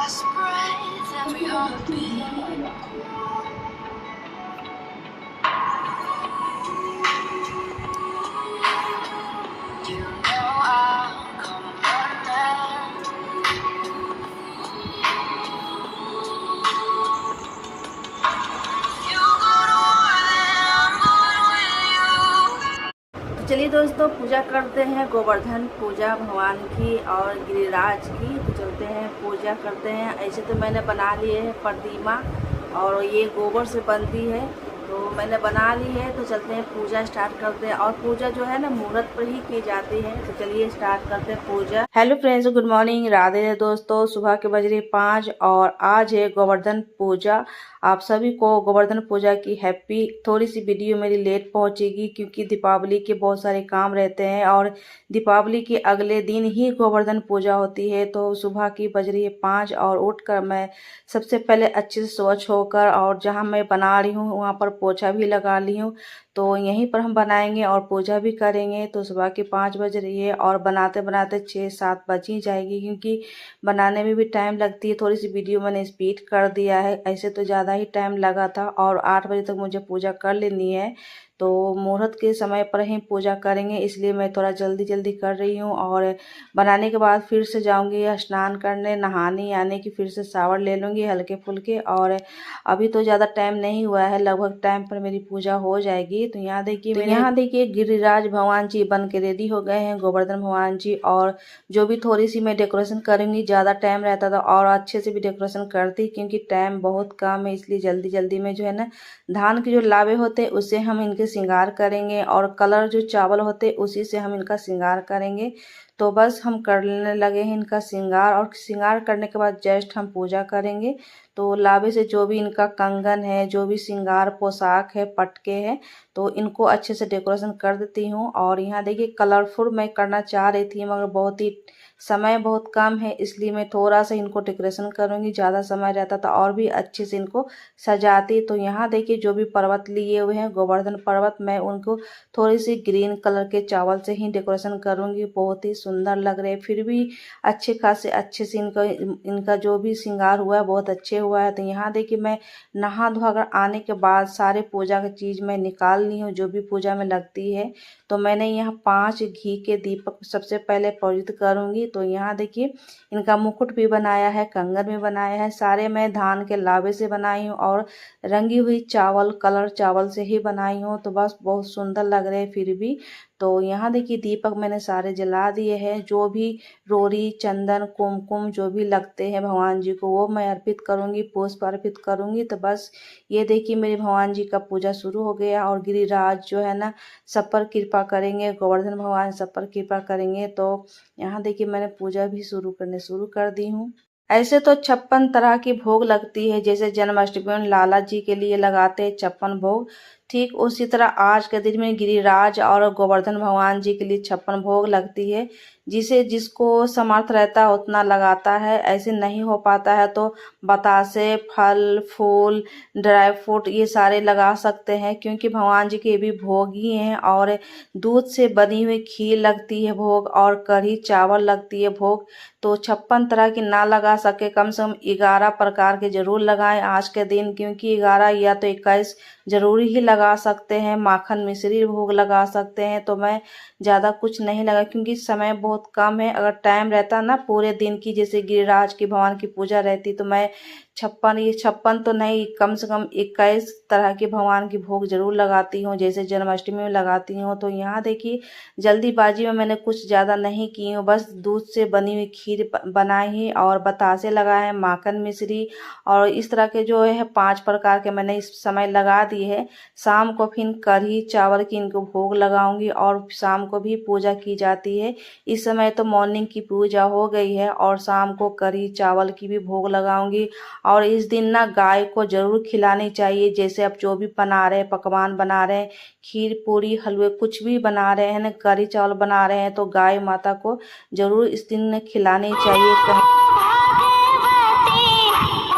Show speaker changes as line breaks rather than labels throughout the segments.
last breath, every heartbeat. You know I'll come running. You go north and I'm going with you.
तो चलिए दोस्तों, पूजा करते हैं गोवर्धन पूजा भगवान की और गिरिराज की। तो चलते हैं पूजा करते हैं। ऐसे तो मैंने बना लिए है प्रतिमा और ये गोबर से बनती है, तो मैंने बना ली है। तो चलते हैं पूजा स्टार्ट करते हैं। और पूजा जो है ना मुहूर्त पर ही की जाती है। तो चलिए स्टार्ट करते हैं Pooja. Hello friends, good morning, Radhe Radhe दोस्तों। सुबह के बज रहे 5 और आज है गोवर्धन पूजा। आप सभी को गोवर्धन पूजा की हैप्पी। थोड़ी सी वीडियो मेरी लेट पहुंचेगी क्योंकि दीपावली के बहुत सारे काम रहते हैं और दीपावली के अगले दिन ही गोवर्धन पूजा होती है। तो सुबह की बज रही है 5 और उठकर मैं सबसे पहले अच्छे से स्वच्छ होकर और जहां मैं बना रही हूँ वहां पर पोछा भी लगा ली हूँ। तो यहीं पर हम बनाएंगे और पूजा भी करेंगे। तो सुबह की 5 बज रही है और बनाते बनाते 6-7 बज ही जाएगी क्योंकि बनाने में भी टाइम लगती है। थोड़ी सी वीडियो मैंने स्पीड कर दिया है, ऐसे तो ज़्यादा ही टाइम लगा था। और 8 बजे तक मुझे पूजा कर लेनी है, तो मुहूर्त के समय पर ही पूजा करेंगे, इसलिए मैं थोड़ा जल्दी जल्दी कर रही हूँ। और बनाने के बाद फिर से जाऊँगी स्नान करने, नहाने यानी कि फिर से शावर ले लूँगी हल्के फुल्के। और अभी तो ज़्यादा टाइम नहीं हुआ है, लगभग टाइम पर मेरी पूजा हो जाएगी। तो यहाँ देखिए गिरिराज भगवान जी बन के रेडी हो गए हैं, गोवर्धन भगवान जी। और जो भी थोड़ी सी मैं डेकोरेशन करूँगी, ज़्यादा टाइम रहता था और अच्छे से भी डेकोरेशन करती क्योंकि टाइम बहुत कम है, इसलिए जल्दी जल्दी में जो है ना धान के जो लावे होते हैं उससे हम इनके श्रृंगार करेंगे और कलर जो चावल होते उसी से हम इनका श्रृंगार करेंगे। तो बस हम करने लगे हैं इनका श्रृंगार और श्रृंगार करने के बाद जस्ट हम पूजा करेंगे। तो लावे से जो भी इनका कंगन है, जो भी श्रृंगार पोशाक है, पटके हैं, तो इनको अच्छे से डेकोरेशन कर देती हूँ। और यहाँ देखिए कलरफुल मैं करना चाह रही थी मगर समय बहुत कम है, इसलिए मैं थोड़ा सा इनको डेकोरेशन करूँगी। ज़्यादा समय रहता तो और भी अच्छे से इनको सजाती। तो यहाँ देखिए जो भी पर्वत लिए हुए हैं गोवर्धन पर्वत, मैं उनको थोड़ी सी ग्रीन कलर के चावल से ही डेकोरेशन करूँगी। बहुत ही सुंदर लग रहे हैं, फिर भी अच्छे खासे अच्छे से इनका जो भी श्रृंगार हुआ है बहुत अच्छे हुआ है। तो यहाँ देखिए मैं नहा धोकर आने के बाद सारे पूजा की चीज़ मैं निकाल ली हूँ जो भी पूजा में लगती है। तो मैंने यहाँ 5 घी के दीपक सबसे पहले प्रज्वलित करूँगी। तो यहाँ देखिए इनका मुकुट भी बनाया है, कंगन भी बनाया है, सारे मैं धान के लावे से बनाई हूँ और रंगी हुई चावल कलर चावल से ही बनाई हूँ। तो बस बहुत सुंदर लग रहे हैं फिर भी। तो यहाँ देखिए दीपक मैंने सारे जला दिए हैं। जो भी रोरी चंदन कुमकुम जो भी लगते हैं भगवान जी को वो मैं अर्पित करूँगी, पुष्प अर्पित करूँगी। तो बस ये देखिए मेरे भगवान जी का पूजा शुरू हो गया और गिरिराज जो है ना सब पर कृपा करेंगे, गोवर्धन भगवान सब पर कृपा करेंगे। तो यहाँ देखिए मैंने पूजा भी शुरू कर दी हूँ। ऐसे तो 56 तरह की भोग लगती है, जैसे जन्माष्टमी में लाला जी के लिए लगाते हैं 56 भोग, ठीक उसी तरह आज के दिन में गिरिराज और गोवर्धन भगवान जी के लिए 56 भोग लगती है। जिसे जिसको समर्थ रहता है उतना लगाता है, ऐसे नहीं हो पाता है तो बतासे फल फूल ड्राई फ्रूट ये सारे लगा सकते हैं क्योंकि भगवान जी के भी भोग ही हैं। और दूध से बनी हुई खीर लगती है भोग और कढ़ी चावल लगती है भोग। तो 56 तरह की ना लगा सके कम से कम 11 प्रकार के जरूर लगाएं आज के दिन, क्योंकि 11 या तो 21 जरूरी ही लगा सकते हैं। माखन मिश्री भोग लगा सकते हैं। तो मैं ज़्यादा कुछ नहीं लगा क्योंकि समय बहुत कम है। अगर टाइम रहता ना पूरे दिन की जैसे गिरिराज की भगवान की पूजा रहती तो मैं 56 तो नहीं कम से कम 21 तरह के भगवान की भोग जरूर लगाती हूँ, जैसे जन्माष्टमी में लगाती हूँ। तो यहाँ देखिए जल्दीबाजी में मैंने कुछ ज़्यादा नहीं की हूँ, बस दूध से बनी हुई खीर बनाई है और बतासे लगाए हैं, माखन मिश्री और इस तरह के जो है 5 प्रकार के मैंने इस समय लगा दिए हैं। शाम को फिर कढ़ी चावल की इनको भोग लगाऊंगी और शाम को भी पूजा की जाती है। इस समय तो मॉर्निंग की पूजा हो गई है और शाम को कढ़ी चावल की भी भोग लगाऊंगी। और इस दिन ना गाय को जरूर खिलानी चाहिए, जैसे आप जो भी बना रहे हैं पकवान बना रहे हैं, खीर पूरी हलवे कुछ भी बना रहे हैं ना, कढ़ी चावल बना रहे हैं तो गाय माता को जरूर इस दिन खिलानी चाहिए।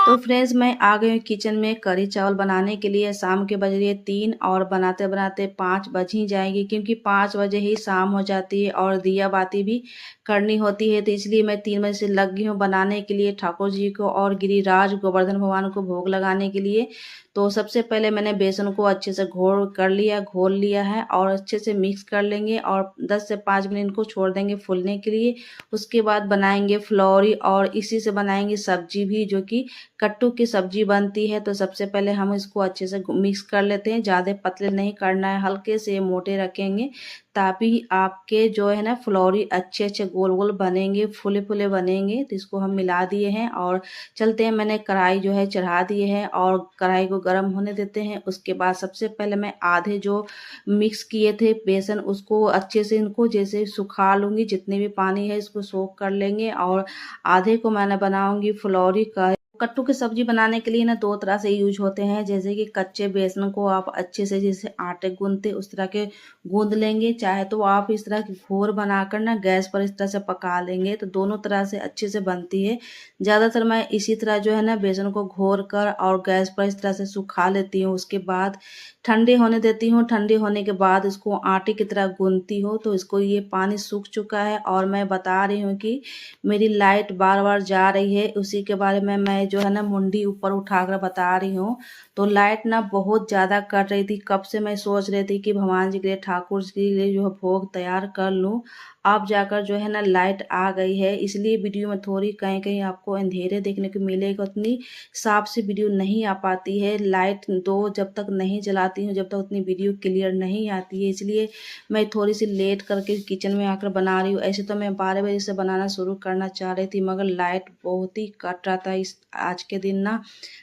तो तो फ्रेंड्स मैं आ गई हूँ किचन में कढ़ी चावल बनाने के लिए। शाम के बज रही है 3 और बनाते बनाते 5 बज ही जाएंगी, क्योंकि 5 बजे ही शाम हो जाती है और दिया बाती भी करनी होती है। तो इसलिए मैं 3 बजे से लग गई हूँ बनाने के लिए ठाकुर जी को और गिरिराज गोवर्धन भगवान को भोग लगाने के लिए। तो सबसे पहले मैंने बेसन को अच्छे से घोल लिया है और अच्छे से मिक्स कर लेंगे और 10 से 5 मिनट इनको छोड़ देंगे फूलने के लिए। उसके बाद बनाएंगे फुलौरी और इसी से बनाएंगे सब्जी भी, जो कि कट्टू की सब्जी बनती है। तो सबसे पहले हम इसको अच्छे से मिक्स कर लेते हैं। ज़्यादा पतले नहीं करना है, हल्के से मोटे रखेंगे ताकि आपके जो है ना फुलौरी अच्छे अच्छे गोल गोल बनेंगे, फूले फूले बनेंगे। तो इसको हम मिला दिए हैं और चलते हैं। मैंने कढ़ाई जो है चढ़ा दिए हैं और कढ़ाई को गर्म होने देते हैं। उसके बाद सबसे पहले मैं आधे जो मिक्स किए थे बेसन, उसको अच्छे से इनको जैसे सुखा लूँगी, जितने भी पानी है इसको सोख कर लेंगे। और आधे को मैंने बनाऊँगी फुलौरी का। कट्टू की सब्जी बनाने के लिए ना 2 तरह से यूज होते हैं, जैसे कि कच्चे बेसन को आप अच्छे से जैसे आटे गूंदते उस तरह के गूंद लेंगे, चाहे तो आप इस तरह की घोर बनाकर ना गैस पर इस तरह से पका लेंगे। तो दोनों तरह से अच्छे से बनती है। ज़्यादातर मैं इसी तरह जो है ना बेसन को घोर कर और गैस पर इस तरह से सुखा लेती हूँ। उसके बाद ठंडे होने देती हूँ। ठंडे होने के बाद इसको आटे की तरह गूंदती हूँ। तो इसको ये पानी सूख चुका है और मैं बता रही हूँ कि मेरी लाइट बार बार जा रही है, उसी के बारे में मैं जो है ना मुंडी ऊपर उठाकर बता रही हूँ। तो लाइट ना बहुत ज़्यादा कट रही थी। कब से मैं सोच रही थी कि भगवान जी के लिए, ठाकुर जी के लिए जो है भोग तैयार कर लूँ। अब जाकर जो है ना लाइट आ गई है, इसलिए वीडियो में थोड़ी कहीं कहीं आपको अंधेरे देखने को मिलेगा, उतनी साफ से वीडियो नहीं आ पाती है। लाइट दो जब तक नहीं जलाती हूँ जब तक उतनी वीडियो क्लियर नहीं आती है, इसलिए मैं थोड़ी सी लेट करके किचन में आकर बना रही हूँ। ऐसे तो मैं 12 बजे से बनाना शुरू करना चाह रही थी, मगर लाइट बहुत ही कट रहा था। इस आज के दिन ना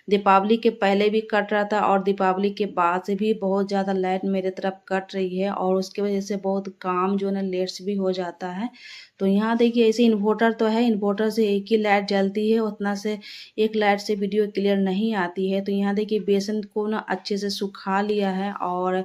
दीपावली के पहले भी कट रहा था और दीपावली के बाद से भी बहुत ज़्यादा लाइट मेरे तरफ कट रही है और उसकी वजह से बहुत काम जो है ना लेट से भी हो जाता है। तो यहाँ देखिए ऐसे इन्वर्टर तो है, इन्वर्टर से एक ही लाइट जलती है, उतना से एक लाइट से वीडियो क्लियर नहीं आती है। तो यहाँ देखिए बेसन को ना अच्छे से सुखा लिया है और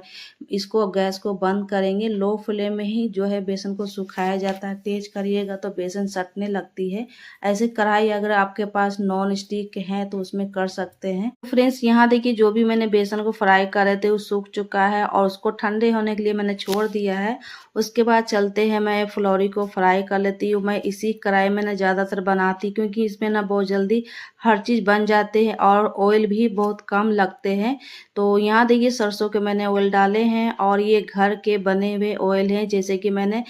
इसको गैस को बंद करेंगे। लो फ्लेम में ही जो है बेसन को सुखाया जाता है, तेज करिएगा तो बेसन सटने लगती है। ऐसे कढ़ाई अगर आपके पास नॉन स्टिक है तो उसमें कर सकते हैं। फ्रेंड्स यहाँ देखिए जो भी मैंने बेसन को फ्राई कर रहे थे वो सूख चुका है और उसको ठंडे होने के लिए मैंने छोड़ दिया है। उसके बाद चलते हैं, मैं फुलौरी को फ्राई कर लेती हूँ। मैं इसी कढ़ाई में ना ज़्यादातर बनाती, क्योंकि इसमें ना बहुत जल्दी हर चीज़ बन जाते हैं और ऑयल भी बहुत कम लगते हैं। तो यहाँ देखिए सरसों के मैंने ऑयल डाले हैं और ये घर के बने हुए ऑयल हैं। जैसे कि मैंने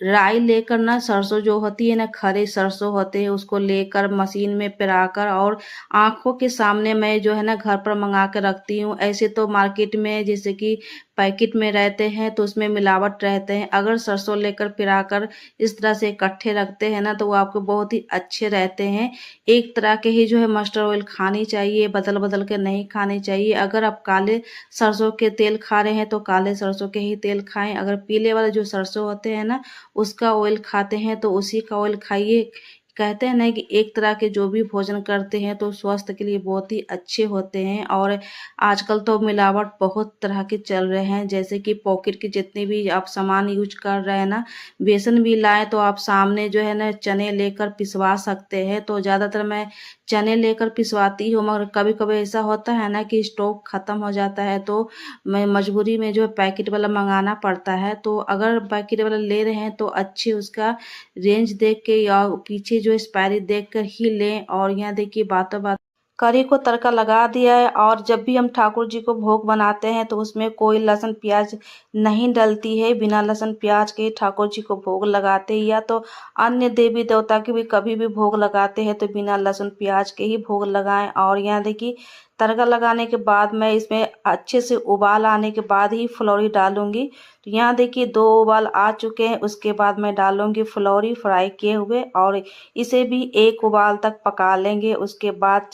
राई लेकर ना, सरसों जो होती है ना, खड़े सरसों होते हैं, उसको लेकर मशीन में पेराकर और आँखों के सामने मैं जो है ना घर पर मंगा कर रखती हूँ। ऐसे तो मार्केट में जैसे कि पैकेट में रहते हैं तो उसमें मिलावट रहते हैं। अगर सरसों लेकर पिराकर इस तरह से इकट्ठे रखते हैं ना तो वो आपको बहुत ही अच्छे रहते हैं। एक तरह के ही जो है मस्टर्ड ऑयल खानी चाहिए, बदल बदल के नहीं खानी चाहिए। अगर आप काले सरसों के तेल खा रहे हैं तो काले सरसों के ही तेल खाएं। अगर पीले वाले जो सरसों होते हैं ना उसका ऑयल खाते हैं तो उसी का ऑयल खाइए। कहते हैं ना कि एक तरह के जो भी भोजन करते हैं तो स्वास्थ्य के लिए बहुत ही अच्छे होते हैं। और आजकल तो मिलावट बहुत तरह के चल रहे हैं, जैसे कि पॉकेट के जितने भी आप सामान यूज कर रहे हैं ना, बेसन भी लाएं तो आप सामने जो है ना चने लेकर पिसवा सकते हैं। तो ज़्यादातर मैं चने लेकर पिसवाती हूँ, मगर कभी कभी ऐसा होता है ना कि स्टॉक ख़त्म हो जाता है तो मैं मजबूरी में जो है पैकेट वाला मंगाना पड़ता है। तो अगर पैकेट वाला ले रहे हैं तो अच्छे उसका रेंज देख के या पीछे जो एक्सपायरी देख कर ही लें। और यहाँ देखिए बातों बात करी को तड़का लगा दिया है। और जब भी हम ठाकुर जी को भोग बनाते हैं तो उसमें कोई लहसुन प्याज नहीं डलती है। बिना लहसुन प्याज के ठाकुर जी को भोग लगाते हैं, या तो अन्य देवी देवता के भी कभी भी भोग लगाते हैं तो बिना लहसुन प्याज के ही भोग लगाएं। और यहाँ देखिए तड़का लगाने के बाद मैं इसमें अच्छे से उबाल आने के बाद ही फुलौरी डालूंगी। तो यहाँ देखिए 2 उबाल आ चुके हैं। उसके बाद मैं डालूंगी फुलौरी फ्राई किए हुए और इसे भी 1 उबाल तक पका लेंगे। उसके बाद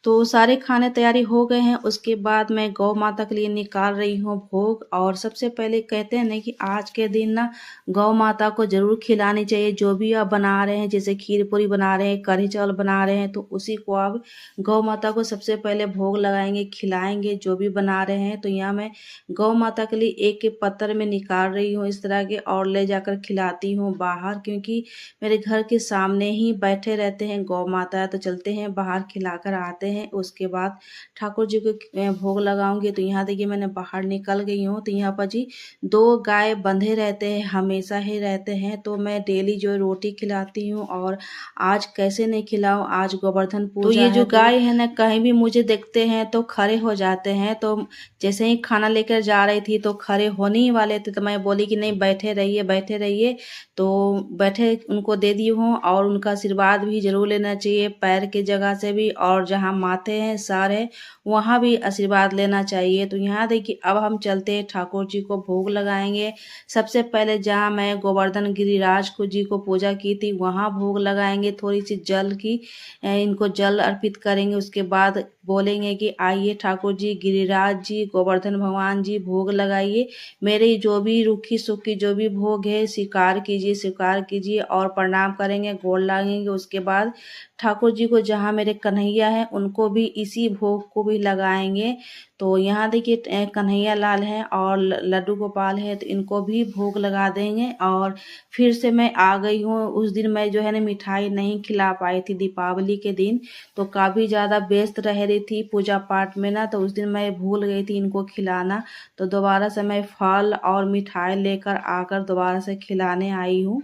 तो सारे खाने तैयारी हो गए हैं। उसके बाद मैं गौ माता के लिए निकाल रही हूँ भोग। और सबसे पहले कहते हैं ना कि आज के दिन ना गौ माता को ज़रूर खिलानी चाहिए। जो भी आप बना रहे हैं, जैसे खीर पूरी बना रहे हैं, कढ़ी चावल बना रहे हैं, तो उसी को आप गौ माता को सबसे पहले भोग लगाएंगे, खिलाएंगे जो भी बना रहे हैं। तो यहाँ मैं गौ माता के लिए एक एक पत्थर में निकाल रही हूँ इस तरह के, और ले जाकर खिलाती हूँ बाहर, क्योंकि मेरे घर के सामने ही बैठे रहते हैं गौ माता। तो चलते हैं बाहर खिलाकर आते हैं। उसके बाद ठाकुर जी को भोग लगाऊंगी। तो यहाँ देखिए मैंने बाहर निकल गई हूँ। तो यहाँ पर जी 2 गाय बंधे रहते हैं, हमेशा ही रहते हैं। तो मैं डेली जो रोटी खिलाती हूँ, और आज कैसे नहीं खिलाऊं, आज गोवर्धन पूजा तो ये जो गाय है ना, कहीं भी मुझे देखते हैं तो खड़े हो जाते हैं। तो जैसे ही खाना लेकर जा रही थी तो खड़े होने ही वाले थे, तो मैं बोली कि नहीं बैठे रहिए बैठे रहिए। तो बैठे उनको दे दी हूँ, और उनका आशीर्वाद भी जरूर लेना चाहिए, पैर की जगह से भी, और जहाँ माथे हैं सर है वहाँ भी आशीर्वाद लेना चाहिए। तो यहाँ देखिए अब हम चलते हैं ठाकुर जी को भोग लगाएंगे। सबसे पहले जहाँ मैं गोवर्धन गिरिराज को जी को पूजा की थी वहाँ भोग लगाएंगे, थोड़ी सी जल की इनको जल अर्पित करेंगे। उसके बाद बोलेंगे कि आइए ठाकुर जी, गिरिराज जी, गोवर्धन भगवान जी भोग लगाइए। मेरे जो भी रूखी सूखी जो भी भोग है स्वीकार कीजिए, और प्रणाम करेंगे, गोड़ लागेंगे। उसके बाद ठाकुर जी को जहाँ मेरे कन्हैया है उनको भी इसी भोग को भी लगाएंगे। तो यहाँ देखिए कन्हैया लाल है और लड्डू गोपाल है, तो इनको भी भोग लगा देंगे। और फिर से मैं आ गई हूँ। उस दिन मैं जो है ना मिठाई नहीं खिला पाई थी दीपावली के दिन, तो काफ़ी ज़्यादा व्यस्त रह रही थी पूजा पाठ में ना, तो उस दिन मैं भूल गई थी इनको खिलाना। तो दोबारा से मैं फल और मिठाई लेकर आकर दोबारा से खिलाने आई हूँ।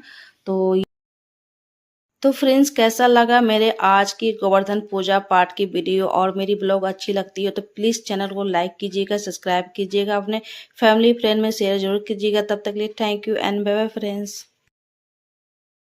तो फ्रेंड्स, कैसा लगा मेरे आज की गोवर्धन पूजा पाठ की वीडियो, और मेरी ब्लॉग अच्छी लगती है तो प्लीज़ चैनल को लाइक कीजिएगा, सब्सक्राइब कीजिएगा, अपने फैमिली फ्रेंड में शेयर जरूर कीजिएगा। तब तक के लिए thank you and bye bye friends.